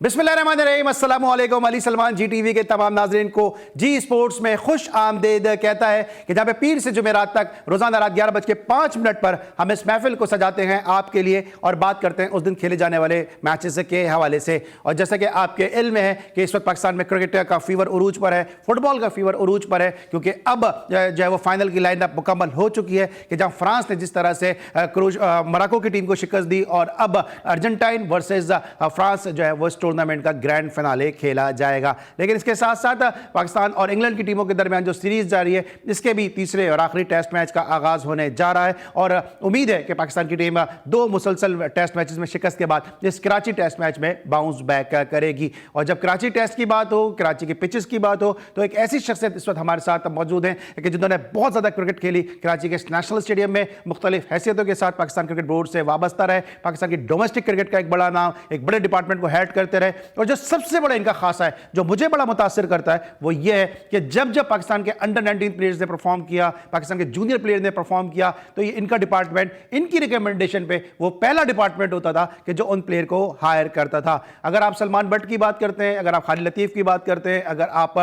बिस्मिल्लाहिर्रहमानिर्रहीम, अस्सलाम वालेकुम। अली सलमान जी टीवी के तमाम नाजरीन को जी स्पोर्ट्स में खुश आमदीद कहता है कि जहाँ पे पीर से जुमेरात तक रोजाना रात 11:05 पर हम इस महफिल को सजाते हैं आपके लिए और बात करते हैं उस दिन खेले जाने वाले मैचेस के हवाले से। और जैसा कि आपके इल्म है कि इस वक्त पाकिस्तान में क्रिकेट का फीवर उरूज पर है, फुटबॉल का फीवर उरूज पर है, क्योंकि अब जो है वो फाइनल की लाइनअप मुकम्मल हो चुकी है कि जहाँ फ्रांस ने जिस तरह से मोरक्को की टीम को शिकस्त दी और अब अर्जेंटाइन वर्सेज फ्रांस जो है वो टूर्नामेंट का ग्रैंड फिनाले खेला जाएगा। लेकिन इसके साथ साथ पाकिस्तान और इंग्लैंड की टीमों के दरमियान जो सीरीज जारी है इसके भी तीसरे और आखिरी टेस्ट मैच का आगाज होने जा रहा है और उम्मीद है कि पाकिस्तान की टीम दो मुसलसल टेस्ट मैचेस में शिकस्त के बाद इस कराची टेस्ट मैच में बाउंस बैक करेगी। और जब कराची टेस्ट की बात हो, कराची के पिचेस की बात हो, तो एक ऐसी शख्सियत इस वक्त हमारे साथ मौजूद है कि जिन्होंने बहुत ज्यादा क्रिकेट खेली, कराची के नेशनल स्टेडियम में मुख्तलिफ हैसियतों के साथ पाकिस्तान क्रिकेट बोर्ड से वाबस्ता रहे, पाकिस्तान की डोमेस्टिक क्रिकेट का एक बड़ा नाम, एक बड़े डिपार्टमेंट को हेड करते रहे। और जो सबसे बड़ा इनका खासा है, जो मुझे बड़ा मुतासिर करता है, वो ये है कि जब जब पाकिस्तान के अंडर 19 प्लेयर्स ने परफॉर्म किया, पाकिस्तान के जूनियर प्लेयर ने परफॉर्म किया, तो ये इनका डिपार्टमेंट इनकी रिकमेंडेशन पे वो पहला डिपार्टमेंट होता था कि जो उन प्लेयर को हायर करता था। अगर आप सलमान बट की बात करते हैं, अगर आप खालिद लतीफ की बात करते हैं, अगर आप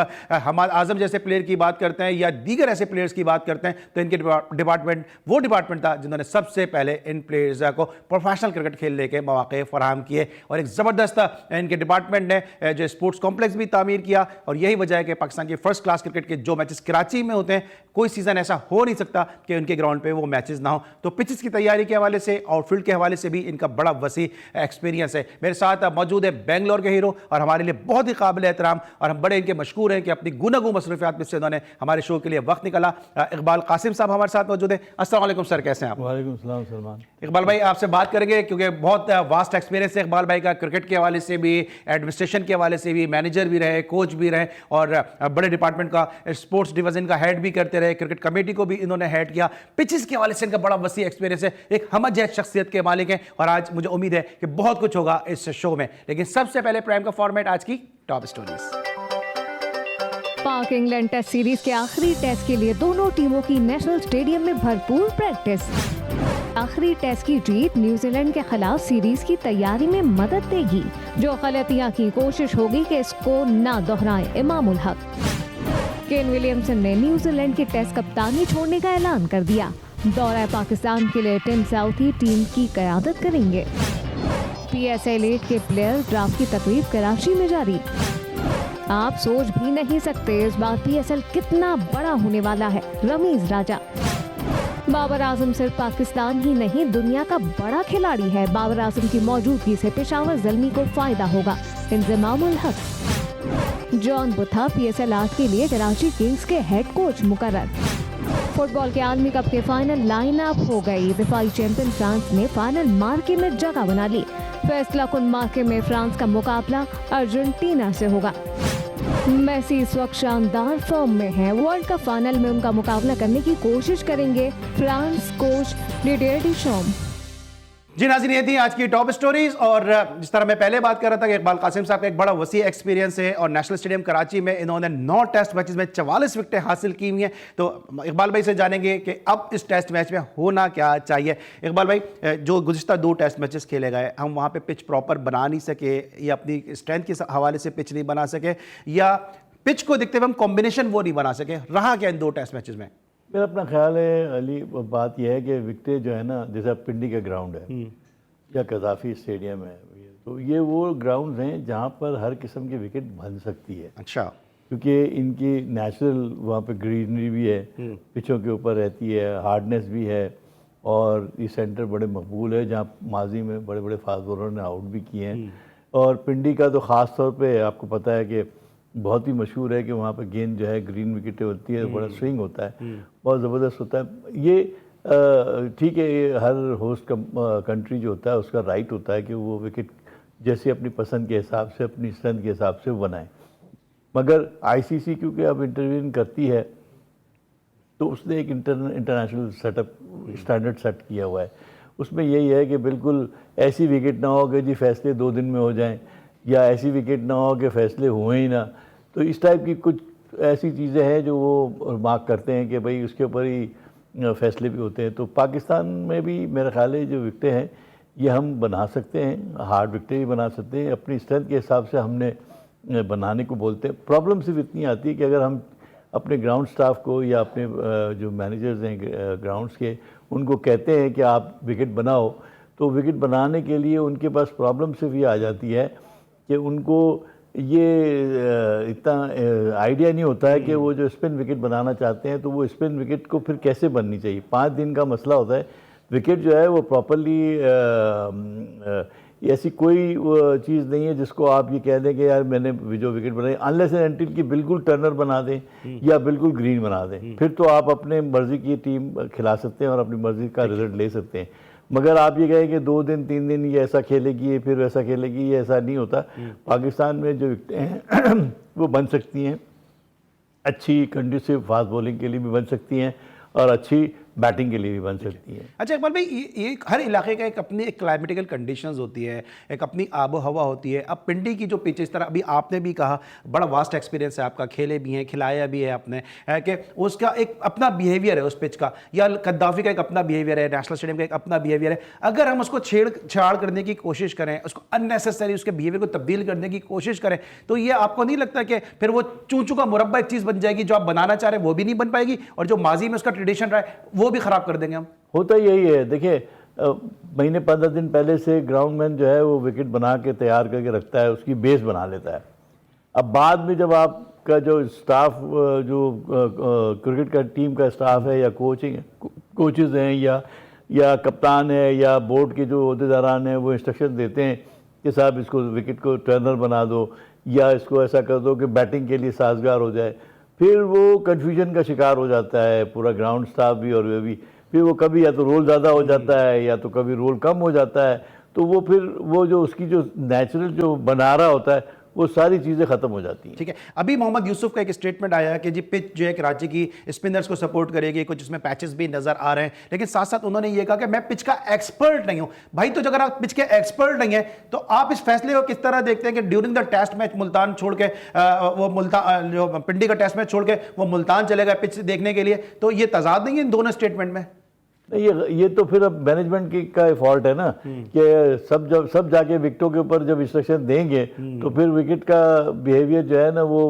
हमाद आजम जैसे प्लेयर की बात करते हैं या दीगर ऐसे प्लेयर्स की बात करते हैं, तो इनके डिपार्टमेंट वो डिपार्टमेंट था जिन्होंने सबसे पहले इन प्लेयर्स को प्रोफेशनल क्रिकेट खेलने के मौके फराहम किए। और एक जबरदस्त इनके डिपार्टमेंट ने जो स्पोर्ट्स कॉम्प्लेक्स भी तामीर किया और यही वजह है कि पाकिस्तान की फर्स्ट क्लास क्रिकेट के जो मैचेस कराची में होते हैं, कोई सीजन ऐसा हो नहीं सकता कि उनके ग्राउंड पे वो मैचेस ना हो। तो पिचेस की तैयारी के हवाले से, आउटफील्ड के हवाले से भी इनका बड़ा वसी एक्सपीरियंस है। मेरे साथ मौजूद है बेंगलोर के हीरो और हमारे लिए बहुत ही काबिल एहतराम और हम बड़े इनके मशहूर हैं कि अपनी गुनागू मसरूफियात में से उन्होंने हमारे शो के लिए वक्त निकाला। इकबाल कासिम साहब हमारे साथ मौजूद है। अस्सलाम वालेकुम सर, कैसे हैं आप? वालेकुम सलाम सलमान। इकबाल भाई आपसे बात करेंगे क्योंकि बहुत वास्ट एक्सपीरियंस है इकबाल भाई का, क्रिकेट के हवाले से भी, एडमिनिस्ट्रेशन के हवाले से भी, मैनेजर भी रहे, कोच भी रहे और बड़े डिपार्टमेंट का स्पोर्ट्स डिवीजन का हेड भी करते रहे, क्रिकेट कमेटी को भी इन्होंने हेड किया। पिचेस के हवाले से इनका बड़ा वसी एक्सपीरियंस है, एक हमजहत शख्सियत के मालिक हैं और आज मुझे उम्मीद है कि बहुत कुछ होगा इस शो में। लेकिन सबसे पहले प्राइम का फॉर्मेट, आज की टॉप स्टोरीज। पाक इंग्लैंड टेस्ट सीरीज के आखिरी टेस्ट के लिए दोनों टीमों की नेशनल स्टेडियम में भरपूर प्रैक्टिस। आखिरी टेस्ट की जीत न्यूजीलैंड के खिलाफ सीरीज की तैयारी में मदद देगी। जो गलतियां की कोशिश होगी कि इसको ना दोहराए इमामुल हक। केन विलियमसन ने न्यूजीलैंड की टेस्ट कप्तानी छोड़ने का ऐलान कर दिया। दौरा पाकिस्तान के लिए टिम साउथी टीम की क़यादत करेंगे। PSL 8 के प्लेयर ड्राफ्ट की तकरीब कराची में जारी। आप सोच भी नहीं सकते इस बार PSL कितना बड़ा होने वाला है। रमीज राजा। बाबर आजम सिर्फ पाकिस्तान ही नहीं दुनिया का बड़ा खिलाड़ी है। बाबर आजम की मौजूदगी से पेशावर ज़ल्मी को फायदा होगा। इंज़मामुल हक। जॉन बुथा PSL 8 के लिए कराची किंग्स के हेड कोच मुकर्रर। फुटबॉल के आलमी कप के फाइनल लाइनअप हो गई। दिफाई चैंपियन फ्रांस ने फाइनल मार्के में जगह बना ली। फैसला कुन मार्के में फ्रांस का मुकाबला अर्जेंटीना से होगा। मेसी इस वक्त शानदार फॉर्म में है। वर्ल्ड कप फाइनल में उनका मुकाबला करने की कोशिश करेंगे फ्रांस कोच डिडियर डेशम। जी नाज़रीन, ये थी आज की टॉप स्टोरीज। और जिस तरह मैं पहले बात कर रहा था कि इकबाल कासिम साहब का एक बड़ा वसी एक्सपीरियंस है और नेशनल स्टेडियम कराची में इन्होंने 9 टेस्ट मैचेस में 44 विकेटें हासिल की हुई हैं। तो इकबाल भाई से जानेंगे कि अब इस टेस्ट मैच में होना क्या चाहिए। इकबाल भाई, जो गुज़िश्ता 2 टेस्ट मैचेस खेले गए, हम वहाँ पर पिच प्रॉपर बना नहीं सके या अपनी स्ट्रेंथ के हवाले से पिच नहीं बना सके या पिच को देखते हुए हम कॉम्बिनेशन वो नहीं बना सके, रहा क्या इन 2 टेस्ट मैचेस में? मेरा अपना ख्याल है अली, बात यह है कि विकेटें जो है ना, जैसे पिंडी का ग्राउंड है या कज़ाफ़ी स्टेडियम है, तो ये वो ग्राउंड हैं जहाँ पर हर किस्म की विकेट बन सकती है। अच्छा। क्योंकि इनकी नेचुरल वहाँ पे ग्रीनरी भी है, पिचों के ऊपर रहती है, हार्डनेस भी है और ये सेंटर बड़े मकबूल है जहाँ माजी में बड़े बड़े फास्ट बॉलर ने आउट भी किए हैं। और पिंडी का तो ख़ास तौर पे आपको पता है कि बहुत ही मशहूर है कि वहाँ पे गेंद जो है ग्रीन विकेटें होती है, बड़ा स्विंग होता है, बहुत ज़बरदस्त होता है। ये ठीक है, ये हर होस्ट कंट्री जो होता है उसका राइट होता है कि वो विकेट जैसे अपनी पसंद के हिसाब से, अपनी स्ट्रेंथ के हिसाब से बनाए। मगर ICC क्योंकि अब इंटरवीन करती है तो उसने एक इंटरनेशनल सेटअप स्टैंडर्ड सेट किया हुआ है। उसमें यही है कि बिल्कुल ऐसी विकेट ना हो कि जी फैसले 2 दिन में हो जाएं या ऐसी विकेट ना हो कि फैसले हुए ही ना। तो इस टाइप की कुछ ऐसी चीज़ें हैं जो वो मार्क करते हैं कि भाई उसके ऊपर ही फैसले भी होते हैं। तो पाकिस्तान में भी मेरा ख्याल है जो विकेटें हैं ये हम बना सकते हैं, हार्ड विक्ट्री बना सकते हैं, अपनी स्ट्रेंथ के हिसाब से हमने बनाने को बोलते हैं। प्रॉब्लम सिर्फ इतनी आती है कि अगर हम अपने ग्राउंड स्टाफ को या अपने जो मैनेजर्स हैं ग्राउंड्स के, उनको कहते हैं कि आप विकेट बनाओ, तो विकेट बनाने के लिए उनके पास प्रॉब्लम सिर्फ ये आ जाती है कि उनको ये इतना आइडिया नहीं होता है कि वो जो स्पिन विकेट बनाना चाहते हैं तो वो स्पिन विकेट को फिर कैसे बननी चाहिए। 5 दिन का मसला होता है। विकेट जो है वो प्रॉपरली ऐसी कोई चीज़ नहीं है जिसको आप ये कह दें कि यार मैंने जो विकेट बनाई, अनलेस एंड अनटिल की बिल्कुल टर्नर बना दें या बिल्कुल ग्रीन बना दें, फिर तो आप अपने मर्ज़ी की टीम खिला सकते हैं और अपनी मर्ज़ी का रिजल्ट ले सकते हैं। मगर आप ये कहें कि 2 दिन 3 दिन ये ऐसा खेलेगी फिर वैसा खेलेगी, ये ऐसा नहीं होता। पाकिस्तान में जो विकेटें हैं वो बन सकती हैं, अच्छी कंड्यूसिव फास्ट बॉलिंग के लिए भी बन सकती हैं और अच्छी बैटिंग के लिए भी बन सकती है। अच्छा इकबाल भाई, ये हर इलाके का एक अपनी एक क्लाइमेटिकल कंडीशंस होती है, एक अपनी आबो हवा होती है। अब पिंडी की जो पिच, इस तरह अभी आपने भी कहा बड़ा वास्ट एक्सपीरियंस है आपका, खेले भी हैं, खिलाया भी है आपने, है कि उसका एक अपना बिहेवियर है उस पिच का, या कद्दाफी का एक अपना बिहेवियर है, नेशनल स्टेडियम का एक अपना बिहेवियर है। अगर हम उसको छेड़छाड़ करने की कोशिश करें, उसको अननेसेसरी उसके बिहेवियर को तब्दील करने की कोशिश करें, तो ये आपको नहीं लगता कि फिर वो चूचू का मुरब्बा एक चीज़ बन जाएगी, जो आप बनाना चाह रहे हैं वो भी नहीं बन पाएगी, और जो माजी में उसका ट्रेडिशन रहा है वो भी खराब कर देंगे हम? होता यही है। देखिए, महीने 15 दिन पहले से ग्राउंडमैन जो है वो विकेट बना के तैयार करके रखता है, उसकी बेस बना लेता है। अब बाद में जब आपका जो स्टाफ, जो क्रिकेट का टीम का स्टाफ है या कोचेज़ हैं या कप्तान है या बोर्ड के जो अहदेदारान हैं, वो इंस्ट्रक्शन देते हैं कि साहब इसको विकेट को टर्नर बना दो या इसको ऐसा कर दो कि बैटिंग के लिए साजगार हो जाए, फिर वो कन्फ्यूजन का शिकार हो जाता है पूरा ग्राउंड स्टाफ भी और वे भी। फिर वो कभी या तो रोल ज़्यादा हो जाता है या तो कभी रोल कम हो जाता है, तो वो फिर वो जो उसकी जो नेचुरल जो बना रहा होता है वो सारी चीज़ें ख़त्म हो जाती हैं। ठीक है, अभी मोहम्मद यूसुफ का एक स्टेटमेंट आया है कि जी पिच जो है कराची की स्पिनर्स को सपोर्ट करेगी, कुछ इसमें पैचेस भी नजर आ रहे हैं, लेकिन साथ साथ उन्होंने ये कहा कि मैं पिच का एक्सपर्ट नहीं हूं। भाई तो अगर आप पिच के एक्सपर्ट नहीं है तो आप इस फैसले को किस तरह देखते हैं कि during the test match Multan छोड़ के वो मुल्तान जो पिंडी का टेस्ट मैच छोड़ के वो मुल्तान चले गए पिच देखने के लिए, तो ये तजाद नहीं है इन दोनों स्टेटमेंट में? ये तो फिर अब मैनेजमेंट की का फॉल्ट है ना कि सब जाके विकेटों के ऊपर जब इंस्ट्रक्शन देंगे तो फिर विकेट का बिहेवियर जो है ना वो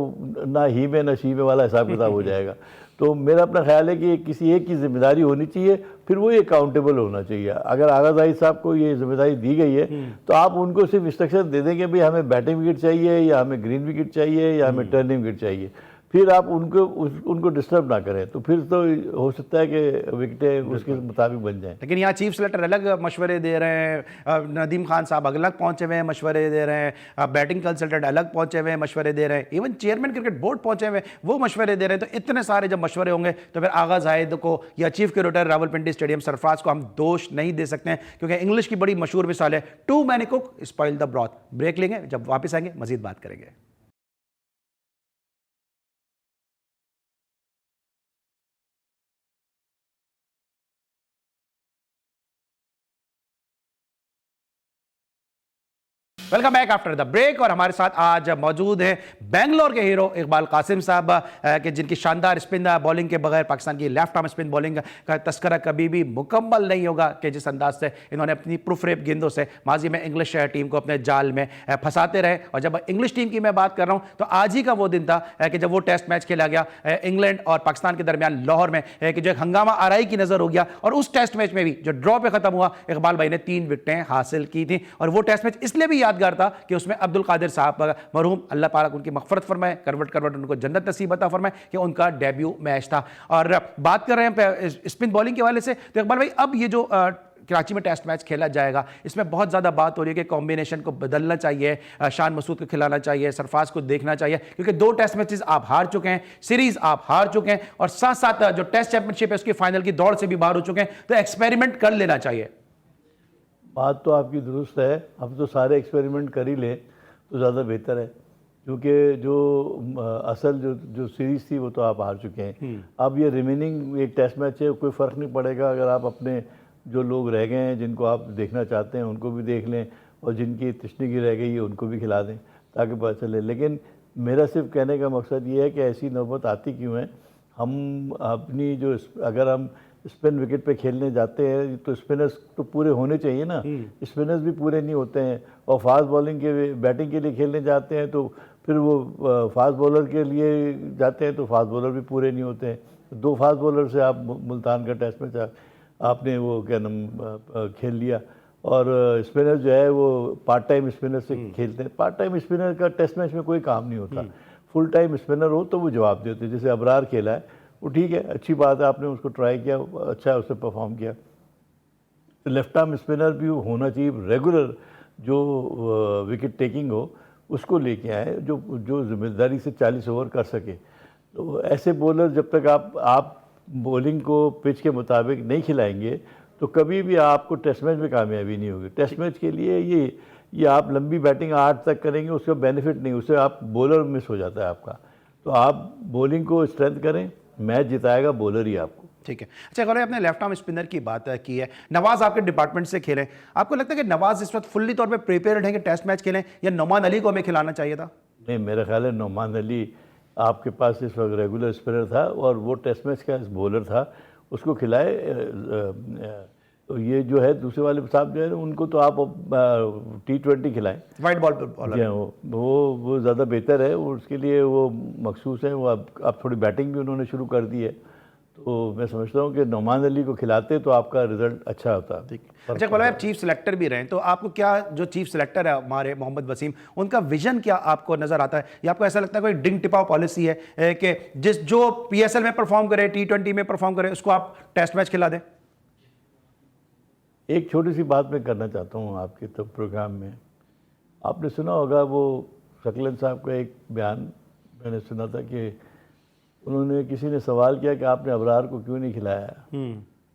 ना ही में ना शी में वाला हिसाब किताब हो जाएगा। तो मेरा अपना ख्याल है कि किसी एक की जिम्मेदारी होनी चाहिए, फिर वो अकाउंटेबल होना चाहिए। अगर आगा जाहिद साहब को ये जिम्मेदारी दी गई है तो आप उनको सिर्फ इंस्ट्रक्शन दे देंगे भाई हमें बैटिंग विकेट चाहिए या हमें ग्रीन विकेट चाहिए या हमें टर्निंग विकेट चाहिए, फिर आप उनको डिस्टर्ब ना करें, तो फिर तो हो सकता है कि विकेटें उसके मुताबिक बन जाएं। लेकिन यहाँ चीफ सेलेक्टर अलग मशवरे दे रहे हैं, नदीम खान साहब अलग पहुंचे हुए हैं मशवरे दे रहे हैं, बैटिंग कंसल्टेंट अलग पहुंचे हुए हैं मशवरे दे रहे हैं, इवन चेयरमैन क्रिकेट बोर्ड पहुंचे हुए हैं वो मशवरे दे रहे हैं। तो इतने सारे जब मशवरे होंगे तो फिर आगा जाहिद को या chief curator Rawalpindi stadium Sarfaraz को हम दोष नहीं दे सकते हैं, क्योंकि इंग्लिश की बड़ी मशहूर मिसाल है, too many cook spoil the broth. Break लेंगे, जब वापस आएंगे मजीद बात करेंगे। Welcome back after the break. और हमारे साथ आज मौजूद हैं बेंगलोर के हीरो इकबाल कासिम साहब कि जिनकी शानदार स्पिन बॉलिंग के बगैर पाकिस्तान की लेफ्ट आर्म स्पिन बॉलिंग का तस्करा कभी भी मुकम्मल नहीं होगा, कि जिस अंदाज से इन्होंने अपनी प्रूफ रेप गेंदों से माजी में इंग्लिश टीम को अपने जाल में फंसाते रहे। और जब इंग्लिश टीम की मैं बात कर रहा हूं तो आज ही का वो दिन था कि जब वो टेस्ट मैच खेला गया इंग्लैंड और पाकिस्तान के दरमियान लाहौर में, कि जो एक हंगामा आराई की नजर हो गया। और उस टेस्ट मैच में भी जो ड्रॉ पे खत्म हुआ, इकबाल भाई ने 3 विकेटें हासिल की थी। और वो टेस्ट मैच इसलिए भी यादगार था कि उसमें अब्दुल कादिर साहब मरहूम, अल्लाह पाक उनकी मगफरत फरमाए, करवट उनको जन्नत नसीब अता फरमाए, कि उनका डेब्यू मैच था। और बात कर रहे हैं स्पिन बॉलिंग के हवाले से, तो इकबाल भाई अब ये जो कराची में टेस्ट मैच खेला जाएगा इसमें बहुत ज़्यादा बात हो रही है कि कॉम्बिनेशन को बदलना चाहिए, शान मसूद को खिलाना चाहिए, सरफराज को देखना चाहिए, क्योंकि 2 टेस्ट मैचेस आप हार चुके हैं, सीरीज आप हार चुके हैं, और साथ साथ जो टेस्ट चैंपियनशिप है उसकी फाइनल की दौड़ से भी बाहर हो चुके हैं, तो एक्सपेरिमेंट कर लेना चाहिए। बात तो आपकी दुरुस्त है, अब तो सारे एक्सपेरिमेंट कर ही लें तो ज़्यादा बेहतर है, क्योंकि जो असल जो सीरीज़ थी वो तो आप हार चुके हैं। अब ये रिमेनिंग एक टेस्ट मैच है, कोई फ़र्क नहीं पड़ेगा अगर आप अपने जो लोग रह गए हैं जिनको आप देखना चाहते हैं उनको भी देख लें, और जिनकी तशनीगी रह गई है उनको भी खिला दें ताकि पता चले। लेकिन मेरा सिर्फ कहने का मकसद ये है कि ऐसी नौबत आती क्यों है। हम अपनी जो अगर हम स्पिन विकेट पे खेलने जाते हैं तो स्पिनर्स तो पूरे होने चाहिए ना, स्पिनर्स भी पूरे नहीं होते हैं। और फास्ट बॉलिंग के बैटिंग के लिए खेलने जाते हैं तो फिर वो फास्ट बॉलर के लिए जाते हैं तो फास्ट बॉलर भी पूरे नहीं होते हैं। 2 फास्ट बॉलर से आप मुल्तान का टेस्ट मैच आपने वो क्या नाम खेल लिया। और स्पिनर जो है वो पार्ट टाइम स्पिनर से खेलते हैं। पार्ट टाइम स्पिनर का टेस्ट मैच में कोई काम नहीं होता, फुल टाइम स्पिनर हो तो वो जवाब देते हैं। जैसे अबरार खेला है वो ठीक है, अच्छी बात है, आपने उसको ट्राई किया, अच्छा उसने परफॉर्म किया। तो लेफ्ट आर्म स्पिनर भी होना चाहिए रेगुलर, जो विकेट टेकिंग हो उसको लेके आए, जो जिम्मेदारी से 40 ओवर कर सके। तो ऐसे बॉलर जब तक आप बॉलिंग को पिच के मुताबिक नहीं खिलाएंगे तो कभी भी आपको टेस्ट मैच में कामयाबी नहीं होगी। टेस्ट मैच के लिए ये आप लंबी बैटिंग 8 तक करेंगे, उसका बेनिफिट नहीं, उससे आप बॉलर मिस हो जाता है आपका। तो आप बॉलिंग को स्ट्रेंथ करें, मैच जिताएगा बॉलर ही आपको। ठीक है। अच्छा गौरव, आपने लेफ्ट आर्म स्पिनर की बात की है, नवाज आपके डिपार्टमेंट से खेले, आपको लगता है कि नवाज इस वक्त फुल्ली तौर पे प्रिपेयर्ड है कि टेस्ट मैच खेलें, या नोमान अली को हमें खिलाना चाहिए था? नहीं, मेरा ख्याल है नोमान अली आपके पास इस वक्त रेगुलर स्पिनर था और वो टेस्ट मैच का बॉलर था, उसको खिलाए। तो ये जो है दूसरे वाले साहब जो है उनको तो आप T20 खिलाएं, वाइट बॉल बॉलर। वो ज़्यादा बेहतर है, उसके लिए वो मखसूस है। वो अब थोड़ी बैटिंग भी उन्होंने शुरू कर दी है, तो मैं समझता हूँ कि नोमान अली को खिलाते तो आपका रिजल्ट अच्छा होता। ठीक। अच्छा बोला, आप चीफ सिलेक्टर भी रहे, तो आपको क्या जो चीफ सिलेक्टर है हमारे मोहम्मद वसीम, उनका विजन क्या आपको नजर आता है, या आपको ऐसा लगता है कोई डिंग टिपाव पॉलिसी है कि जो PSL में परफॉर्म करे, T20 में परफॉर्म करे, उसको आप टेस्ट मैच खिला दें? एक छोटी सी बात मैं करना चाहता हूँ आपके तो प्रोग्राम में, आपने सुना होगा वो शकलन साहब का एक बयान मैंने सुना था कि उन्होंने, किसी ने सवाल किया कि आपने अबरार को क्यों नहीं खिलाया,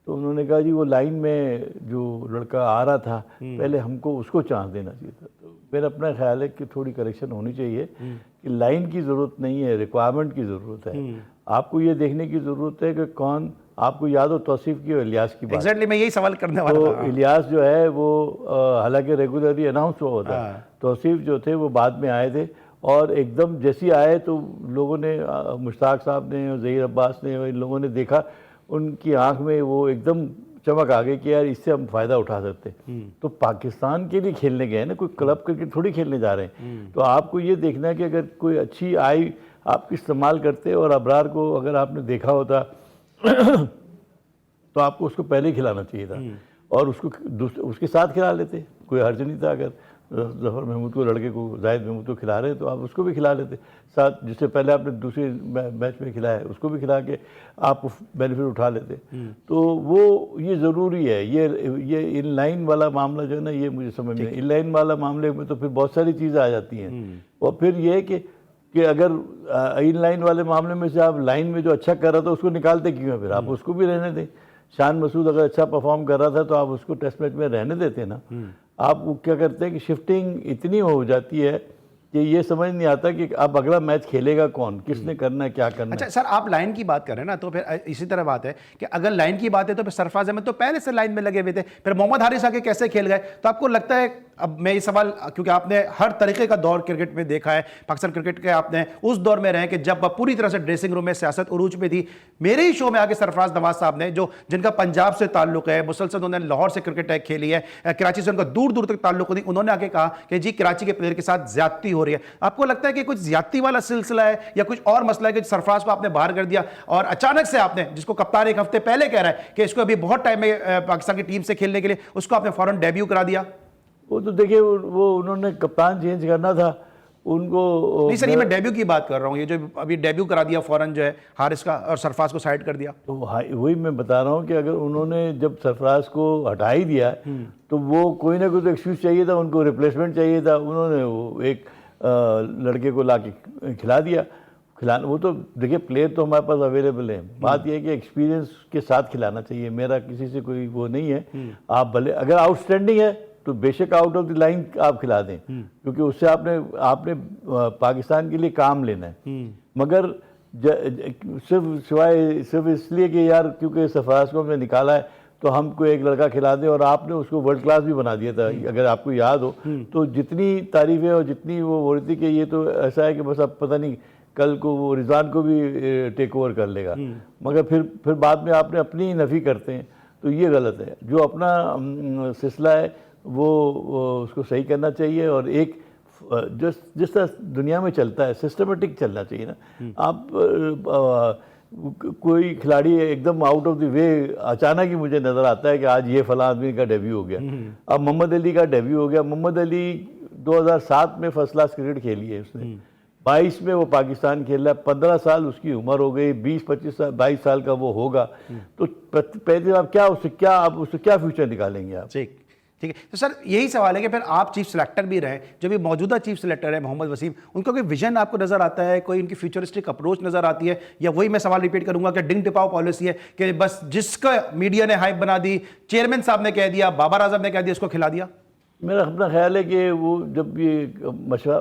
तो उन्होंने कहा जी वो लाइन में जो लड़का आ रहा था पहले हमको उसको चांस देना चाहिए था। तो मेरा अपना ख्याल है कि थोड़ी करेक्शन होनी चाहिए कि लाइन की ज़रूरत नहीं है, रिक्वायरमेंट की ज़रूरत है। आपको ये देखने की ज़रूरत है कि कौन, आपको याद हो तौसीफ की और इलियास की बात, एग्जैक्टली मैं यही सवाल करने वाला था। तो इलियास जो है वो हालांकि रेगुलरली अनाउंस हुआ होता है, तौसीफ जो थे वो बाद में आए थे और एकदम जैसे आए तो लोगों ने, मुश्ताक साहब ने और ज़हीर अब्बास ने और इन लोगों ने देखा, उनकी आंख में वो एकदम चमक आ गई कि यार इससे हम फ़ायदा उठा सकते। तो पाकिस्तान के लिए खेलने गए ना, कोई क्लब क्रिकेट थोड़ी खेलने जा रहे हैं। तो आपको ये देखना है कि अगर कोई अच्छी आई आप इस्तेमाल करते, और अबरार को अगर आपने देखा होता तो आपको उसको पहले ही खिलाना चाहिए था और उसके साथ खिला लेते, कोई हर्ज नहीं था। अगर जफ़र महमूद को, लड़के को, जाहिद महमूद को खिला रहे तो आप उसको भी खिला लेते साथ, जिससे पहले आपने दूसरे मैच में खिलाया उसको भी खिला के आप बेनिफिट उठा लेते। तो वो ये ज़रूरी है, ये इन लाइन वाला मामला जो है ना, ये मुझे समझ में, इन लाइन वाला मामले में तो फिर बहुत सारी चीज़ें आ जाती हैं। और फिर ये है कि अगर इन लाइन वाले मामले में से आप लाइन में जो अच्छा कर रहा था उसको निकालते क्यों है, फिर आप उसको भी रहने दें। शान मसूद अगर अच्छा परफॉर्म कर रहा था तो आप उसको टेस्ट मैच में रहने देते ना। आप वो क्या करते हैं कि शिफ्टिंग इतनी हो जाती है कि ये समझ नहीं आता कि अब अगला मैच खेलेगा कौन, किसने करना है, क्या करना है। अच्छा सर, आप लाइन की बात कर रहे हैं ना, तो फिर इसी तरह बात है कि अगर लाइन की बात है तो फिर सरफराज अहमद तो पहले से लाइन में लगे हुए थे, फिर मोहम्मद हारिस आके कैसे खेल गए? तो आपको लगता है, अब मैं ये सवाल, क्योंकि आपने हर तरीके का दौर क्रिकेट में देखा है, पाकिस्तान क्रिकेट के आपने उस दौर में रहे कि जब पूरी तरह से ड्रेसिंग रूम में सियासत उरूज पे थी। मेरे ही शो में आके सरफराज नवाज साहब ने, जिनका पंजाब से ताल्लुक है, मुसलसल उन्होंने लाहौर से क्रिकेट खेली है, कराची से उनका दूर दूर तक ताल्लुक नहीं, उन्होंने आके कहा कि जी कराची के प्लेयर के साथ ज्यादती हो रही है। आपको लगता है कि कुछ ज्यादती वाला सिलसिला है या कुछ और मसला है कि सरफराज को आपने बाहर कर दिया और अचानक से आपने, जिसको कप्तान एक हफ्ते पहले कह रहा है कि इसको अभी बहुत टाइम है पाकिस्तान की टीम से खेलने के लिए, उसको आपने फौरन डेब्यू करा दिया? वो तो देखिए, वो उन्होंने कप्तान चेंज करना था उनको। नहीं सर, ये मैं डेब्यू की बात कर रहा हूँ, ये जो अभी डेब्यू करा दिया फौरन जो है हारिस का, और सरफराज को साइड कर दिया। तो वही मैं बता रहा हूँ कि अगर उन्होंने जब सरफराज को हटा ही दिया तो वो कोई ना कोई तो एक्सक्यूज चाहिए था, उनको रिप्लेसमेंट चाहिए था। उन्होंने वो एक लड़के को ला के खिला दिया। खिलाना, वो तो देखिए प्लेयर तो हमारे पास अवेलेबल है, बात यह है कि एक्सपीरियंस के साथ खिलाना चाहिए। मेरा किसी से कोई वो नहीं है, आप भले अगर आउटस्टैंडिंग है तो बेशक आउट ऑफ द लाइन आप खिला दें, क्योंकि उससे आपने पाकिस्तान के लिए काम लेना है। मगर सिर्फ इसलिए कि यार क्योंकि सरफराज को हमने निकाला है तो हमको एक लड़का खिला दे, और आपने उसको वर्ल्ड क्लास भी बना दिया था। अगर आपको याद हो तो जितनी तारीफें और जितनी वो हो रही थी कि ये तो ऐसा है कि बस अब पता नहीं कल को वो रिजवान को भी टेक ओवर कर लेगा, मगर फिर बाद में आपने अपनी ही नफ़ी करते हैं, तो ये गलत है। जो अपना सिलसिला है वो उसको सही करना चाहिए, और एक जिस तरह दुनिया में चलता है सिस्टमेटिक चलना चाहिए ना। आप कोई खिलाड़ी एकदम आउट ऑफ द वे अचानक ही मुझे नज़र आता है कि आज ये फला आदमी का डेब्यू हो गया। अब मोहम्मद अली का डेब्यू हो गया। मोहम्मद अली 2007 में फर्स्ट क्लास क्रिकेट खेली है उसने, 22 में वो पाकिस्तान खेल रहा है, 15 साल उसकी उम्र हो गई, 20-25 साल 22 साल का वो होगा, तो पहले आप उससे क्या फ्यूचर निकालेंगे आप? ठीक है। तो सर यही सवाल है कि फिर आप चीफ सिलेक्टर भी रहे, जो भी मौजूदा चीफ सिलेक्टर है मोहम्मद वसीम, उनका कोई विजन आपको नजर आता है, कोई उनकी फ्यूचरिस्टिक अप्रोच नजर आती है, या वही मैं सवाल रिपीट करूंगा कि डिंग टिपाओ पॉलिसी है कि बस जिसका मीडिया ने हाइप बना दी, चेयरमैन साहब ने कह दिया, बाबर आजम ने कह दिया, उसको खिला दिया? मेरा अपना ख्याल है कि वो जब ये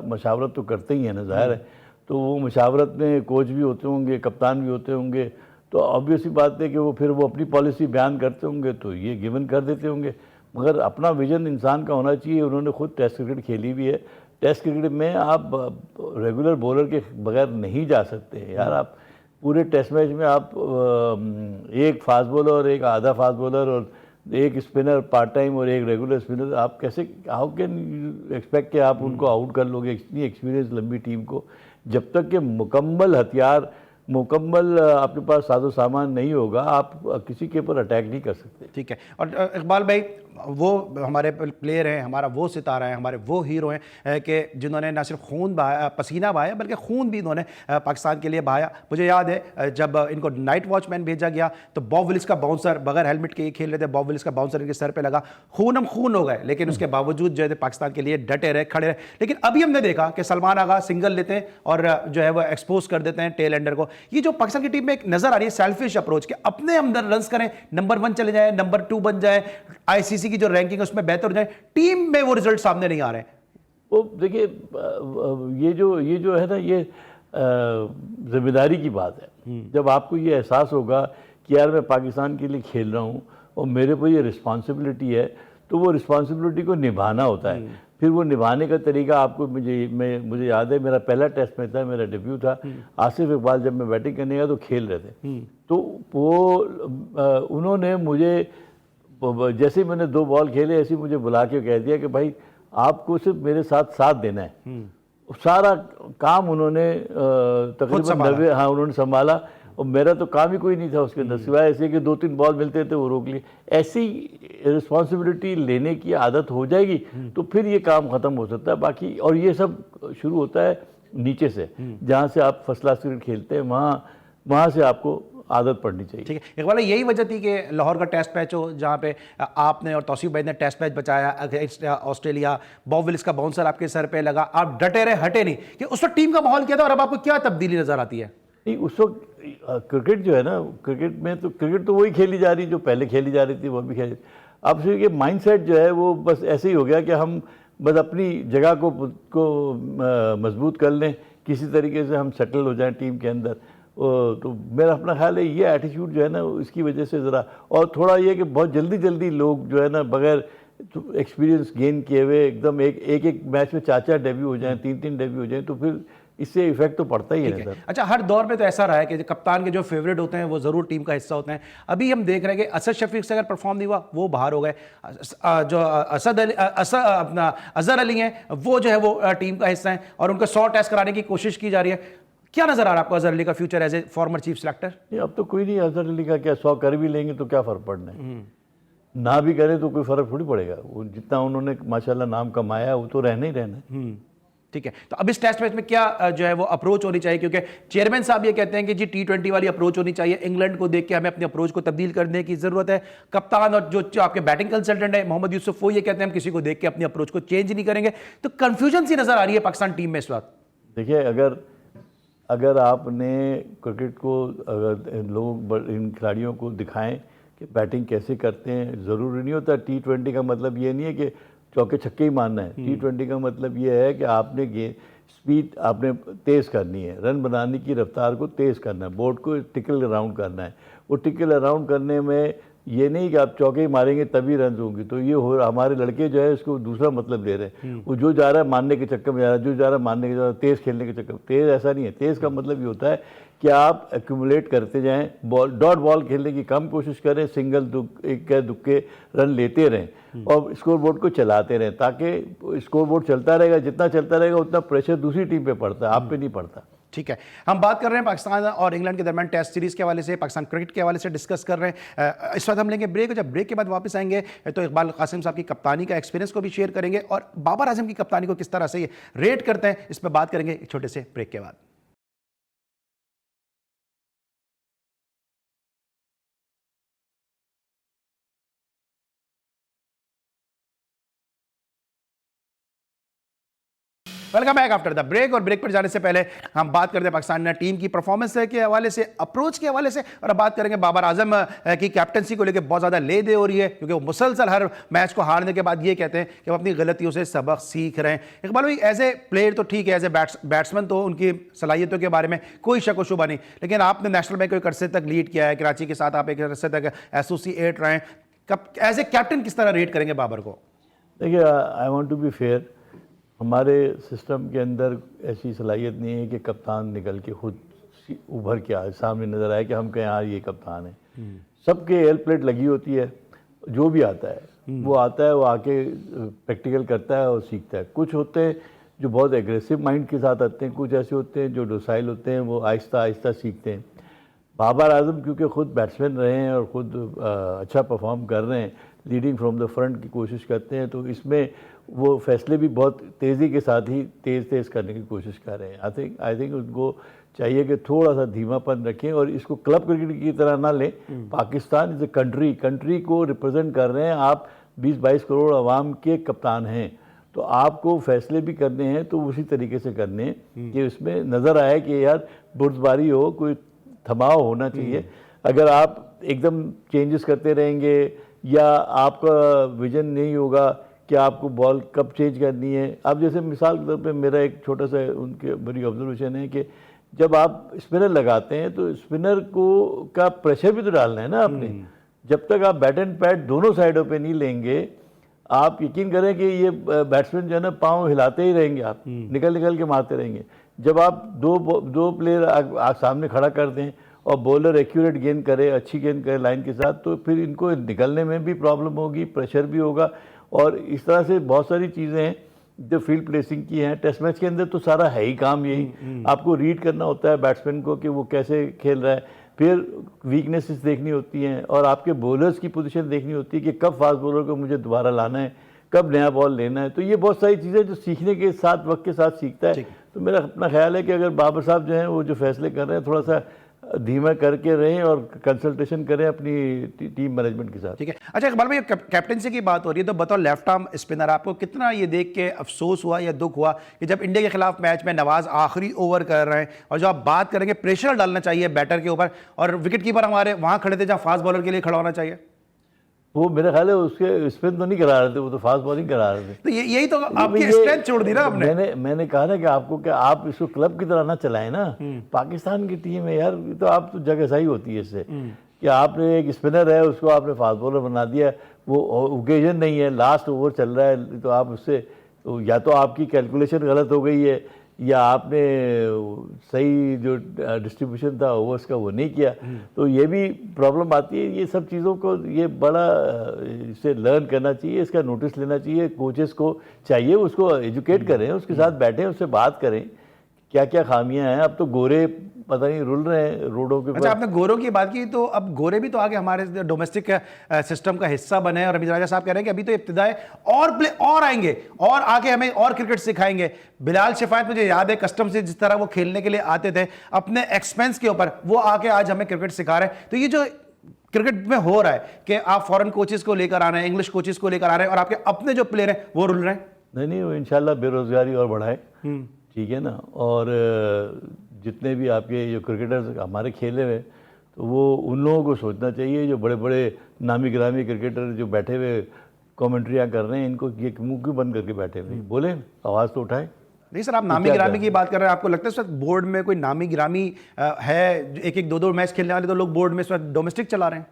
मशावरत तो करते ही हैं ना, जाहिर है, तो वो मशावरत में कोच भी होते होंगे, कप्तान भी होते होंगे, तो ऑब्वियस ही बात है कि वो फिर वो अपनी पॉलिसी बयान करते होंगे तो ये गिवन कर देते होंगे, मगर अपना विजन इंसान का होना चाहिए। उन्होंने खुद टेस्ट क्रिकेट खेली भी है। टेस्ट क्रिकेट में आप रेगुलर बॉलर के बगैर नहीं जा सकते यार। आप पूरे टेस्ट मैच में आप एक फास्ट बॉलर, एक आधा फास्ट बॉलर और एक स्पिनर पार्ट टाइम और एक रेगुलर स्पिनर, आप कैसे, हाउ कैन यू एक्सपेक्ट कि आप उनको आउट कर लोगे, इतनी एक्सपीरियंस लंबी टीम को, जब तक कि मुकम्मल हथियार, मुकम्मल आपके पास साजो सामान नहीं होगा, आप किसी के ऊपर अटैक नहीं कर सकते। ठीक है। और इकबाल भाई, वो हमारे प्लेयर हैं, हमारा वो सितारा है, हमारे वो हीरो हैं कि जिन्होंने ना सिर्फ खून बहाया, पसीना बहाया, बल्कि खून भी इन्होंने पाकिस्तान के लिए बहाया। मुझे याद है जब इनको नाइट वॉचमैन भेजा गया तो बॉब विलिस का बाउंसर बगैर हेलमेट के खेल रहे थे, बॉब विलिस का बाउंसर इनके सर पे लगा, खून हो गए, लेकिन उसके बावजूद जो है पाकिस्तान के लिए डटे रहे, खड़े रहे। लेकिन अभी हमने देखा कि सलमान आगा सिंगल लेते हैं और जो है वो एक्सपोज कर देते हैं टेल एंडर को। ये जो पाकिस्तान की टीम में एक नजर आ रही है सेल्फिश अप्रोच के, अपने अंदर रन करें, नंबर 1 चले जाए, नंबर 2 बन जाए, आईसीसी की जो रैंकिंग है उसमें बेहतर हो जाए, टीम में वो रिजल्ट सामने नहीं आ रहे हैं। वो देखिए, ये जो है ना, ये जिम्मेदारी की बात है। जब आपको ये एहसास होगा कि यार मैं पाकिस्तान के लिए खेल रहा हूँ और मेरे को ये रिस्पॉन्सिबिलिटी है, तो वो रिस्पॉन्सिबिलिटी को निभाना होता है। फिर वो निभाने का तरीका आपको, मुझे याद है मेरा पहला टेस्ट मैच था, मेरा डेब्यू था, आसिफ इकबाल जब मैं बैटिंग करने गया तो खेल रहे थे, तो वो उन्होंने मुझे जैसे ही मैंने 2 बॉल खेले ऐसे ही मुझे बुला के कह दिया कि भाई आपको सिर्फ मेरे साथ देना है। सारा काम उन्होंने तकरीबन 90, हाँ उन्होंने संभाला, और मेरा तो काम ही कोई नहीं था उसके अंदर, सिवाय ऐसे कि 2-3 बॉल मिलते थे वो रोक लिए। ऐसी रिस्पॉन्सिबिलिटी लेने की आदत हो जाएगी तो फिर ये काम ख़त्म हो सकता है। बाकी और ये सब शुरू होता है नीचे से, जहाँ से आप फर्स्ट क्लास क्रिकेट खेलते हैं वहाँ से आपको आदत पड़नी चाहिए। ठीक है इकबाल, यही वजह थी कि लाहौर का टेस्ट मैच हो जहाँ पे आपने और तौसीफ भाई ने टेस्ट मैच बचाया अगेंस्ट ऑस्ट्रेलिया, बॉब विलिस का बाउंसर आपके सर पे लगा, आप डटे रहे, हटे नहीं, कि उस वक्त टीम का माहौल क्या था और अब आपको क्या तब्दीली नजर आती है? नहीं, उस वक्त क्रिकेट जो है ना, क्रिकेट तो वही खेली जा रही जो पहले खेली जा रही थी, वो भी खेली। अब से ये माइंडसेट जो है वो बस ऐसे ही हो गया कि हम बस अपनी जगह को मजबूत कर लें, किसी तरीके से हम सेटल हो जाएं टीम के अंदर। तो मेरा अपना ख्याल है ये एटीट्यूड जो है ना, इसकी वजह से ज़रा, और थोड़ा ये कि बहुत जल्दी लोग जो है ना, बगैर एक्सपीरियंस गेन किए हुए एकदम एक मैच में 4 डेब्यू हो जाएं, 3 डेब्यू हो जाएं, तो फिर इससे इफेक्ट तो पड़ता ही है। अच्छा, हर दौर में तो ऐसा रहा है कि कप्तान के जो फेवरेट होते हैं वो जरूर टीम का हिस्सा होते हैं। अभी हम देख रहे हैं कि असद शफीक से अगर परफॉर्म नहीं हुआ वो बाहर हो गए, जो अजहर अली हैं वो जो है वो टीम का हिस्सा है और उनको 100 टेस्ट कराने की कोशिश की जा रही है। क्या नजर आ रहा है आपको अजहर अली का future as a former chief selector? अब तो कोई नहीं, अजहर अली का क्या, 100 कर भी लेंगे तो क्या फ़र्क पड़ना है, ना भी करें तो कोई फ़र्क थोड़ी पड़ेगा। वो जितना उन्होंने माशाल्लाह नाम कमाया वो तो रहना ही रहना है। ठीक है, तो अब इस टेस्ट मैच में क्या जो है वो अप्रोच होनी चाहिए, क्योंकि चेयरमैन साहब ये कहते हैं कि जी T20 वाली अप्रोच होनी चाहिए, इंग्लैंड को देख के हमें अपनी अप्रोच को तब्दील करने की जरूरत है। कप्तान और जो आपके बैटिंग कंसल्टेंट है मोहम्मद यूसुफ, वो ये कहते हैं हम किसी को देख के अपनी अप्रोच को चेंज नहीं करेंगे। तो कंफ्यूजन सी नजर आ रही है पाकिस्तान टीम में इस वक्त। देखिए, अगर आपने क्रिकेट को, अगर लोग इन खिलाड़ियों को दिखाएं कि बैटिंग कैसे करते हैं, ज़रूरी नहीं होता T20 का मतलब ये नहीं है कि चौके छक्के ही मारना है। T20 का मतलब ये है कि आपने स्पीड आपने तेज़ करनी है, रन बनाने की रफ्तार को तेज़ करना है, बोर्ड को टिकल अराउंड करना है। वो टिकल अराउंड करने में ये नहीं कि आप चौके ही मारेंगे तभी रन होंगे। तो ये हो हमारे लड़के जो है इसको दूसरा मतलब ले रहे हैं। वो जो जा रहा है मारने के चक्कर में जा रहा है, जो जा रहा है मारने के जा रहा है, तेज़ खेलने के चक्कर में। तेज़ ऐसा नहीं है, तेज़ का मतलब ये होता है कि आप एक्यूमुलेट करते जाएं, बॉल डॉट बॉल खेलने की कम कोशिश करें, सिंगल इक्के दुक्के रन लेते रहें और स्कोर बोर्ड को चलाते रहें, ताकि स्कोर बोर्ड चलता रहेगा। जितना चलता रहेगा उतना प्रेशर दूसरी टीम पे पड़ता है, आप पे नहीं पड़ता। ठीक है, हम बात कर रहे हैं पाकिस्तान और इंग्लैंड के दरमियान टेस्ट सीरीज के हवाले से, पाकिस्तान क्रिकेट के हवाले से डिस्कस कर रहे हैं। इस वक्त हम लेंगे ब्रेक, जब ब्रेक के बाद वापस आएंगे तो इकबाल कासिम साहब की कप्तानी का एक्सपीरियंस को भी शेयर करेंगे और बाबर आजम की कप्तानी को किस तरह से ये रेट करते हैं, इस पर बात करेंगे एक छोटे से ब्रेक के बाद। Welcome back after the break. और ब्रेक पर जाने से पहले हम बात करते हैं पाकिस्तान टीम की परफॉर्मेंस के हवाले से, अप्रोच के हवाले से, और अब बात करेंगे बाबर आजम की कैप्टनसी को लेकर बहुत ज़्यादा ले दे हो रही है, क्योंकि वो मुसलसल हर मैच को हारने के बाद ये कहते हैं कि वो अपनी गलतियों से सबक सीख रहे हैं। इकबाल भाई, एज ए प्लेयर तो ठीक है, एज ए बैट्समैन तो उनकी सलाहियतों के बारे में कोई शक व शुबा नहीं, लेकिन आपने नेशनल बैंक को एक अरसे तक लीड किया है, कराची के साथ आप एक अरसे तक एसोसिएट रहे हैं, एज ए कैप्टन किस तरह रेट करेंगे बाबर को? देखिए, I want to be fair. हमारे सिस्टम के अंदर ऐसी सलाहियत नहीं है कि कप्तान निकल के खुद उभर के आए, सामने नज़र आए कि हम कहें हाँ ये कप्तान है। सबके एल प्लेट लगी होती है, जो भी आता है वो आता है, वो आके प्रैक्टिकल करता है और सीखता है। कुछ होते हैं जो बहुत एग्रेसिव माइंड के साथ आते हैं, कुछ ऐसे होते हैं जो डोसाइल होते हैं, वो आहिस्ता आहिस्ता सीखते हैं। बाबर आजम क्योंकि खुद बैट्समैन रहे हैं और ख़ुद अच्छा परफॉर्म कर रहे हैं, लीडिंग फ्रॉम द फ्रंट की कोशिश करते हैं, तो इसमें वो फैसले भी बहुत तेज़ी के साथ ही तेज़ करने की कोशिश कर रहे हैं। आई थिंक उनको चाहिए कि थोड़ा सा धीमापन रखें और इसको क्लब क्रिकेट की तरह ना लें। पाकिस्तान इज़ ए कंट्री को रिप्रेजेंट कर रहे हैं आप, 20-22 करोड़ आवाम के कप्तान हैं, तो आपको फैसले भी करने हैं तो उसी तरीके से करने हैं कि उसमें नज़र आए कि यार बुर्दबारी हो, कोई थमाव होना चाहिए। अगर आप एकदम चेंजेस करते रहेंगे या आपका विजन नहीं होगा कि आपको बॉल कब चेंज करनी है। अब जैसे मिसाल के तौर पे मेरा एक छोटा सा मेरी ऑब्जर्वेशन है कि जब आप स्पिनर लगाते हैं तो स्पिनर को का प्रेशर भी तो डालना है ना आपने। जब तक आप बैट एंड पैड दोनों साइडों पे नहीं लेंगे, आप यकीन करें कि ये बैट्समैन जो है ना पाँव हिलाते ही रहेंगे, आप निकल के मारते रहेंगे। जब आप दो प्लेयर सामने खड़ा कर दें और बॉलर एक्यूरेट गेंद करे, अच्छी गेंद करे लाइन के साथ, तो फिर इनको निकलने में भी प्रॉब्लम होगी, प्रेशर भी होगा। और इस तरह से बहुत सारी चीज़ें हैं जो फील्ड प्लेसिंग की हैं। टेस्ट मैच के अंदर तो सारा है ही काम यही, आपको रीड करना होता है बैट्समैन को कि वो कैसे खेल रहा है, फिर वीकनेसेस देखनी होती हैं और आपके बॉलर्स की पोजीशन देखनी होती है कि कब फास्ट बॉलर को मुझे दोबारा लाना है, कब नया बॉल लेना है। तो ये बहुत सारी चीज़ें जो सीखने के साथ वक्त के साथ सीखता है। तो मेरा अपना ख्याल है कि अगर बाबर साहब जो हैं वो जो फैसले कर रहे हैं थोड़ा सा धीमा करके रहें और कंसल्टेशन करें अपनी टीम मैनेजमेंट के साथ। ठीक है। अच्छा इकबाल भाई, कैप्टनसी की बात हो रही है तो बतौर लेफ्ट आर्म स्पिनर आपको कितना ये देख के अफसोस हुआ या दुख हुआ कि जब इंडिया के खिलाफ मैच में नवाज आखिरी ओवर कर रहे हैं और जो आप बात करेंगे प्रेशर डालना चाहिए बैटर के ऊपर और विकेट कीपर हमारे वहां खड़े थे जहां फास्ट बॉलर के लिए खड़ा होना चाहिए, वो मेरा ख्याल है उसके स्पिन तो नहीं करा रहे थे, वो तो फास्ट बॉलिंग करा रहे थे। तो यही तो आपकी स्ट्रेंथ छोड़ दी ना आपने। मैंने कहा ना कि आपको क्या आप इसको क्लब की तरह ना चलाएं ना। पाकिस्तान की टीम है यार, तो आप तो जगह सही होती है इससे कि आपने एक स्पिनर है उसको आपने फास्ट बॉलर बना दिया, वो ओकेजन नहीं है, लास्ट ओवर चल रहा है, तो आप उससे तो या तो आपकी कैलकुलेशन गलत हो गई है या आपने सही जो डिस्ट्रीब्यूशन था ओवर्स का वो नहीं किया। तो ये भी प्रॉब्लम आती है। ये सब चीज़ों को ये बड़ा इसे लर्न करना चाहिए, इसका नोटिस लेना चाहिए। कोचेस को चाहिए उसको एजुकेट करें, उसके साथ बैठें, उससे बात करें क्या क्या खामियां हैं। अब तो गोरे पता नहीं रुल रहे हैं रोडों के ऊपर। अच्छा, आपने गोरों की बात की तो अब गोरे भी तो आगे हमारे डोमेस्टिक सिस्टम का हिस्सा बने और रमीज राजा साहब कह रहे हैं कि अभी तो इब्तिदा है और प्ले और आएंगे और आगे हमें और क्रिकेट सिखाएंगे। बिलाल शिफायत मुझे याद है कस्टम से जिस तरह वो खेलने के लिए आते थे अपने एक्सपेंस के ऊपर, वो आके आज हमें क्रिकेट सिखा रहे हैं। तो ये जो क्रिकेट में हो रहा है कि आप फॉरेन कोचेस को लेकर आ रहे हैं, इंग्लिश कोचेस को लेकर आ रहे हैं और आपके अपने जो प्लेयर हैं वो रुल रहे हैं। नहीं वो इंशाल्लाह बेरोजगारी और बढ़ाए, ठीक है ना। और जितने भी आपके जो क्रिकेटर्स हमारे खेले हुए तो वो उन लोगों को सोचना चाहिए जो बड़े बड़े नामी गिरामी क्रिकेटर जो बैठे हुए कमेंट्रियाँ कर रहे हैं, इनको ये मुंह क्यों बंद करके बैठे हुए, बोले आवाज़ तो उठाएं। नहीं सर, आप नामी गिरामी की बात कर रहे हैं, आपको लगता है इस वक्त बोर्ड में कोई नामी गिरामी है? एक एक दो मैच खेलने वाले तो लोग बोर्ड में इस वक्त डोमेस्टिक चला रहे हैं।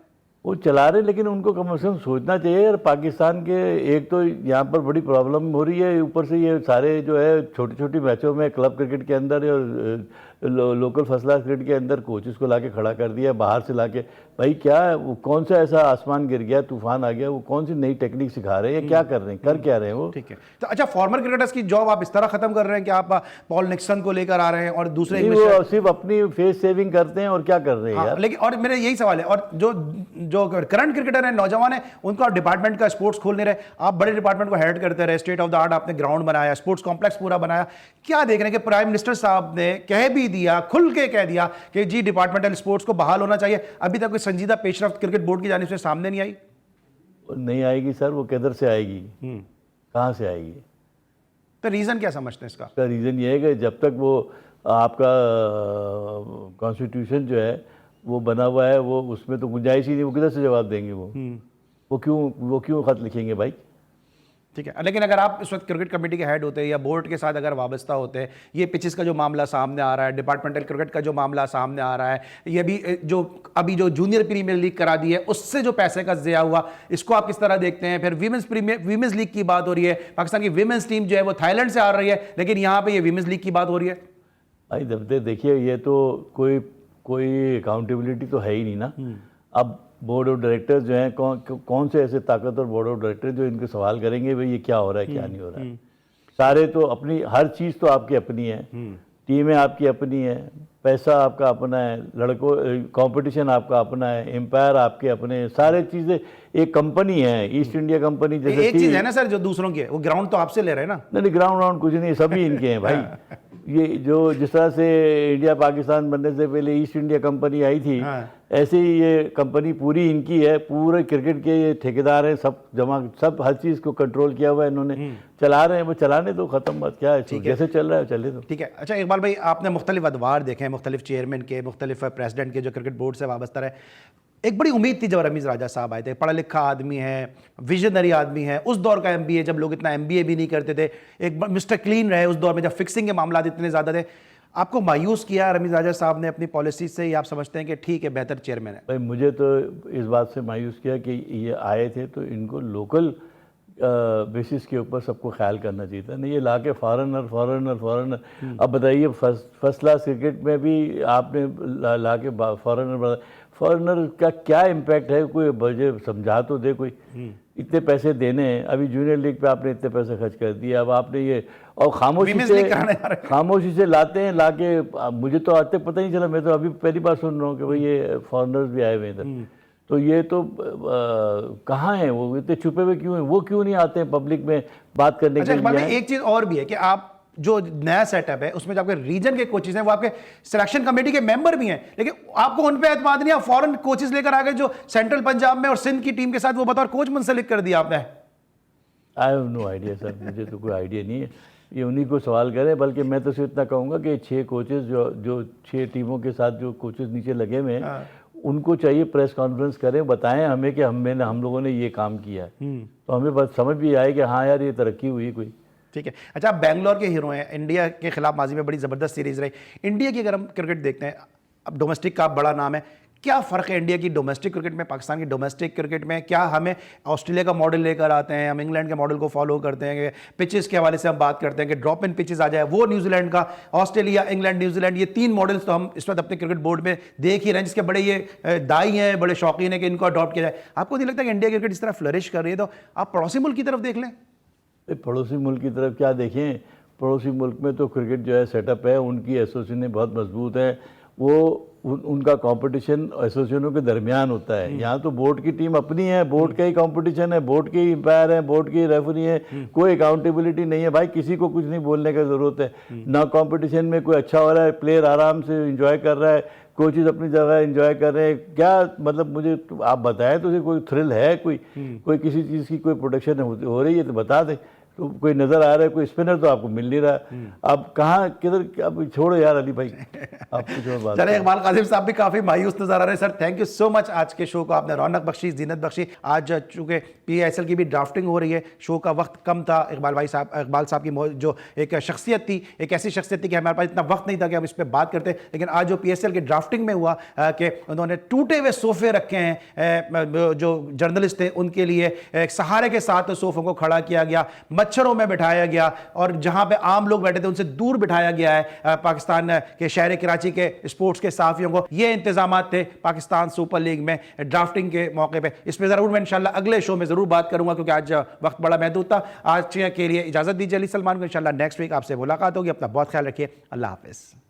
वो चला रहे, लेकिन उनको कम से कम सोचना चाहिए यार। पाकिस्तान के एक तो यहाँ पर बड़ी प्रॉब्लम हो रही है, ऊपर से ये सारे जो है छोटी छोटी मैचों में क्लब क्रिकेट के अंदर और लोकल फर्स्ट क्लास क्रिकेट के अंदर कोचेस को लाके खड़ा कर दिया बाहर से लाके। भाई क्या है वो, कौन सा ऐसा आसमान गिर गया, तूफान आ गया, वो कौन सी नई टेक्निक सिखा रहे हैं, क्या कर रहे हैं, कर क्या रहे हैं वो? ठीक है। तो अच्छा, फॉर्मर क्रिकेटर्स की जॉब आप इस तरह खत्म कर रहे हैं कि आप पॉल निक्सन को लेकर आ रहे हैं और दूसरे वो सिर्फ अपनी फेस सेविंग करते हैं और क्या कर रहे हैं यार। लेकिन और मेरा यही सवाल है, और जो करंट क्रिकेटर है, नौजवान है, उनको आप डिपार्टमेंट का स्पोर्ट्स खोल नहीं रहे। आप बड़े डिपार्टमेंट को हेड करते रहे, स्टेट ऑफ द आर्ट आपने ग्राउंड बनाया, स्पोर्ट्स कॉम्प्लेक्स पूरा बनाया। क्या देख रहे हैं कि प्राइम मिनिस्टर साहब ने कह भी दिया, खुल के कह दिया कि जी डिपार्टमेंटल स्पोर्ट्स को बहाल होना चाहिए। अभी तक कोई संजीदा पेशरफ्त क्रिकेट बोर्ड की जानिब से सामने नहीं आई। नहीं आएगी सर, वो किधर से आएगी, कहाँ से आएगी? तो रीजन क्या समझते हैं इसका? इसका रीज़न ये है कि जब तक वो आपका कॉन्स्टिट्यूशन जो है वो बना हुआ है, वो उसमें तो गुंजाइश ही नहीं, वो किधर से जवाब देंगे वो क्यों खत लिखेंगे भाई? ठीक है। लेकिन अगर आप इस वक्त क्रिकेट कमेटी के हेड होते हैं या बोर्ड के साथ अगर वाबस्ता होते हैं, ये पिचेस का जो मामला सामने आ रहा है, डिपार्टमेंटल क्रिकेट का जो मामला सामने आ रहा है, ये भी अभी जो जूनियर प्रीमियर लीग करा दी है उससे जो पैसे का ज़िया हुआ, इसको आप किस तरह देखते हैं? फिर वीमेंस लीग की बात हो रही है, पाकिस्तान की वीमेंस टीम जो है वो थाईलैंड से आ रही है, लेकिन यहाँ पर ये वीमेंस लीग की बात हो रही है। भाई देखिए, ये तो कोई अकाउंटेबिलिटी तो है ही नहीं ना। अब बोर्ड ऑफ डायरेक्टर्स जो हैं, कौन से ऐसे ताकतवर बोर्ड ऑफ डायरेक्टर जो इनके सवाल करेंगे भाई ये क्या हो रहा है, क्या नहीं हो रहा है? सारे तो अपनी, हर चीज़ तो आपकी अपनी है, टीमें आपकी अपनी है, पैसा आपका अपना है, लड़कों कंपटीशन आपका अपना है, एम्पायर आपके अपने हैं, सारे चीज़ें एक कंपनी है, ईस्ट इंडिया कंपनी जैसे। एक चीज़ है ना सर जो दूसरों की है, वो ग्राउंड तो आपसे ले रहे हैं ना। नहीं, ग्राउंड कुछ नहीं, सभी इनके हैं भाई। ये जो जिस तरह से इंडिया पाकिस्तान बनने से पहले ईस्ट इंडिया कंपनी आई थी, ऐसे ही ये कंपनी पूरी इनकी है, पूरे क्रिकेट के ये ठेकेदार हैं, सब हर चीज़ को कंट्रोल किया हुआ है इन्होंने, चला रहे हैं। वो चलाने दो, खत्म बात, क्या है, जैसे चल रहा है चले दो। ठीक है। अच्छा इकबाल भाई, आपने मुख्तलिफ अदवार देखे हैं, मुख्तलिफ चेयरमैन के, मुख्तलिफ प्रेसिडेंट के जो क्रिकेट बोर्ड से वाबस्ता रहे। एक बड़ी उम्मीद थी जब रमीज़ राजा साहब आए थे, पढ़ा लिखा आदमी है, विजनरी आदमी है, उस दौर का MBA, जब लोग इतना MBA भी नहीं करते थे, एक मिस्टर क्लीन रहे उस दौर में जब फिक्सिंग के मामला इतने ज़्यादा थे। आपको मायूस किया रमीज़ राजा साहब ने अपनी पॉलिसी से, या आप समझते हैं कि ठीक है बेहतर चेयरमैन है? भाई मुझे तो इस बात से मायूस किया कि ये आए थे तो इनको लोकल बेसिस के ऊपर सबको ख्याल करना चाहिए था, नहीं ये ला के फॉरेनर। अब बताइए, फर्स्ट क्लास क्रिकेट में भी आपने ला के फॉरेनर का क्या इम्पैक्ट है? कोई मुझे समझा तो दे कोई। इतने पैसे देने हैं, अभी जूनियर लीग पे आपने इतने पैसे खर्च कर दिए, अब आपने ये और खामोशी से लाते हैं, लाके मुझे तो आज तक पता नहीं चला, मैं तो अभी पहली बार सुन रहा हूँ कि भाई ये फॉरेनर्स भी आए हुए इधर। तो ये तो कहाँ हैं वो, इतने छुपे हुए क्यों हैं? वो क्यों नहीं आते हैं पब्लिक में बात करने के लिए? एक चीज़ और भी है कि आप जो नया सेटअप है उसमें जो आपके रीजन के कोचेज हैं वो आपके सिलेक्शन कमेटी के मेंबर भी हैं, लेकिन आपको उन पे एतमाद नहीं है। फॉरेन कोचेज लेकर आ गए जो सेंट्रल पंजाब में और सिंध की टीम के साथ वो बतौर कोच मुंसलिक कर दिया आपने। I have no idea sir, मुझे तो कोई आइडिया नहीं है, ये उन्हीं को सवाल करें। बल्कि मैं तो सिर्फ इतना कहूँगा कि 6 कोचेज जो 6 टीमों के साथ जो कोचेज नीचे लगे हुए हैं, उनको चाहिए प्रेस कॉन्फ्रेंस करें, बताएं हमें कि हम लोगों ने ये काम किया है, तो हमें बस समझ भी आए कि हाँ यार ये तरक्की हुई कोई। ठीक है। अच्छा, आप बेंगलोर के हीरो हैं, इंडिया के खिलाफ माजी में बड़ी ज़बरदस्त सीरीज़ रही। इंडिया की अगर हम क्रिकेट देखते हैं, अब डोमेस्टिक का बड़ा नाम है, क्या फ़र्क है इंडिया की डोमेस्टिक क्रिकेट में, पाकिस्तान की डोमेस्टिक क्रिकेट में? क्या हमें ऑस्ट्रेलिया का मॉडल लेकर आते हैं, हम इंग्लैंड के मॉडल को फॉलो करते हैं? पिचेस के हवाले से हम बात करते हैं कि ड्रॉप इन पिचेस आ जाए, वो न्यूजीलैंड का, ऑस्ट्रेलिया, इंग्लैंड, न्यूजीलैंड, ये 3 मॉडल्स तो हम इस वक्त अपने क्रिकेट बोर्ड में देख ही रहे हैं, जिसके बड़े ये दाई हैं, बड़े शौकीन है कि इनको अडॉप्ट किया जाए। आपको नहीं लगता कि इंडिया क्रिकेट इस तरह फ्लरिश कर रही है? तो आप पड़ोसी मुल्क की तरफ देख लें। पड़ोसी मुल्क की तरफ क्या देखें, पड़ोसी मुल्क में तो क्रिकेट जो है सेटअप है, उनकी एसोसिएशन बहुत मजबूत है, वो उनका कंपटीशन एसोसिएशनों के दरमियान होता है। यहाँ तो बोर्ड की टीम अपनी है, बोर्ड का ही कंपटीशन है, बोर्ड के ही एम्पायर हैं, बोर्ड के ही रेफरी हैं, कोई अकाउंटेबिलिटी नहीं है भाई, किसी को कुछ नहीं बोलने का ज़रूरत है ना। कंपटीशन में कोई अच्छा हो रहा है, प्लेयर आराम से एंजॉय कर रहा है, कोचेज अपनी जगह एंजॉय कर रहे हैं, क्या मतलब मुझे आप बताएं तो कोई थ्रिल है, कोई किसी चीज़ की कोई प्रोडक्शन हो रही है तो बता दें। तो कोई नज़र आ रहा है, कोई स्पिनर तो आपको मिल नहीं रहा। अब कहाँ किधर, अब छोड़ो यार अली भाई, आप कुछ और बात चले, इकबाल कासिम साहब भी काफी मायूस नजर आ रहे हैं। Sir thank you so much, आज के शो को आपने रौनक बख्शी, जीनत बख्शी। आज चूंकि PISL की भी ड्राफ्टिंग हो रही है, शो का वक्त कम था, इकबाल साहब की जो एक शख्सियत थी, एक ऐसी शख्सियत थी कि हमारे पास इतना वक्त नहीं था कि हम इस पर बात करते। लेकिन आज जो PSL की ड्राफ्टिंग में हुआ कि उन्होंने टूटे हुए सोफे रखे हैं, जो जर्नलिस्ट थे उनके लिए एक सहारे के साथ सोफों को खड़ा किया गया, मच्छरों में बिठाया गया, और जहां पे आम लोग बैठे थे उनसे दूर बिठाया गया है पाकिस्तान के शहर कराची के स्पोर्ट्स के साफियों को। ये इंतजाम थे पाकिस्तान सुपर लीग में ड्राफ्टिंग के मौके पे। इस पर जरूर मैं इंशाल्लाह अगले शो में जरूर बात करूंगा, क्योंकि आज वक्त बड़ा महदूद था। आज के लिए इजाजत दीजिए अली सलमान को, इंशाल्लाह नेक्स्ट वीक आपसे मुलाकात होगी। अपना बहुत ख्याल रखिए, अल्लाह हाफिज।